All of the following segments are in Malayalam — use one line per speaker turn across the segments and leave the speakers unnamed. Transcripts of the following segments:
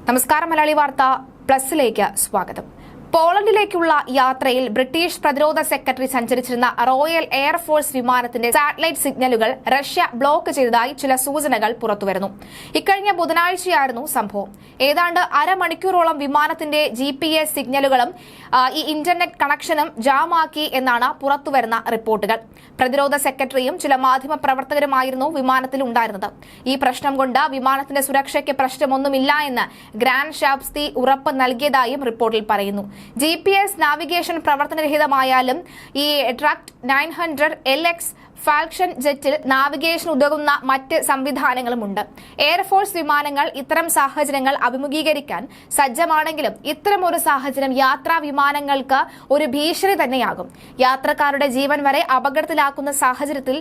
നമസ്കാരം. മലയാളി വാർത്ത പ്ലസിലേക്ക് സ്വാഗതം. പോളണ്ടിലേക്കുള്ള യാത്രയിൽ ബ്രിട്ടീഷ് പ്രതിരോധ സെക്രട്ടറി സഞ്ചരിച്ചിരുന്ന റോയൽ എയർഫോഴ്സ് വിമാനത്തിന്റെ സാറ്റലൈറ്റ് സിഗ്നലുകൾ റഷ്യ ബ്ലോക്ക് ചെയ്തതായി ചില സൂചനകൾ പുറത്തുവരുന്നു. ഇക്കഴിഞ്ഞ ബുധനാഴ്ചയായിരുന്നു സംഭവം. ഏതാണ്ട് അരമണിക്കൂറോളം വിമാനത്തിന്റെ GPS സിഗ്നലുകളും ഈ ഇന്റർനെറ്റ് കണക്ഷനും ജാമാക്കി എന്നാണ് പുറത്തുവരുന്ന റിപ്പോർട്ടുകൾ. പ്രതിരോധ സെക്രട്ടറിയും ചില മാധ്യമ പ്രവർത്തകരുമായിരുന്നു വിമാനത്തിൽ ഉണ്ടായിരുന്നത്. ഈ പ്രശ്നം കൊണ്ട് വിമാനത്തിന്റെ സുരക്ഷയ്ക്ക് പ്രശ്നമൊന്നുമില്ല എന്ന് ഗ്രാൻഡ് ഷാബ്സ്തി ഉറപ്പ് നൽകിയതായും റിപ്പോർട്ടിൽ പറയുന്നു. GPS നാവിഗേഷൻ പ്രവർത്തനരഹിതമായാലും ഈ ട്രാക്ട് 900 LX ഫാൽക്കൺ ജെറ്റിൽ നാവിഗേഷൻ ഉതകുന്ന മറ്റ് സംവിധാനങ്ങളുമുണ്ട്. എയർഫോഴ്സ് വിമാനങ്ങൾ ഇത്തരം സാഹചര്യങ്ങൾ അഭിമുഖീകരിക്കാൻ സജ്ജമാണെങ്കിലും ഇത്തരമൊരു സാഹചര്യം യാത്രാ വിമാനങ്ങൾക്ക് ഒരു ഭീഷണി തന്നെയാകും. യാത്രക്കാരുടെ ജീവൻ വരെ അപകടത്തിലാക്കുന്ന സാഹചര്യത്തിൽ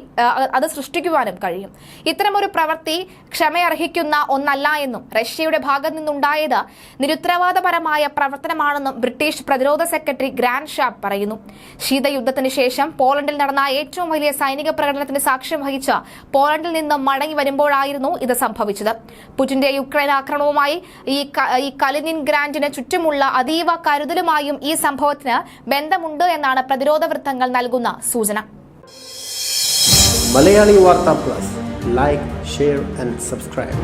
അത് സൃഷ്ടിക്കുവാനും കഴിയും. ഇത്തരമൊരു പ്രവൃത്തി ക്ഷമയർഹിക്കുന്ന ഒന്നല്ല എന്നും റഷ്യയുടെ ഭാഗത്തു നിന്നുണ്ടായത് നിരുത്തരവാദപരമായ പ്രവർത്തനമാണെന്നും ബ്രിട്ടീഷ് പ്രതിരോധ സെക്രട്ടറി ഗ്രാൻഡ് ഷാബ് പറയുന്നു. ശീതയുദ്ധത്തിന് ശേഷം പോളണ്ടിൽ നടന്ന ഏറ്റവും വലിയ സൈനിക പ്രകടനത്തിന് സാക്ഷ്യം വഹിച്ച പോളണ്ടിൽ നിന്നും മടങ്ങി വരുമ്പോഴായിരുന്നു ഇത് സംഭവിച്ചത്. പുടിന്റെ യുക്രൈൻ ആക്രമണവുമായി ഈ കലിനിൻഗ്രാഡിന് ചുറ്റുമുള്ള അതീവ കരുതലുമായും ഈ സംഭവത്തിന് ബന്ധമുണ്ട് എന്നാണ് പ്രതിരോധ വൃത്തങ്ങൾ നൽകുന്ന സൂചന.
മലയാളി വാർത്ത plus, like, share and subscribe.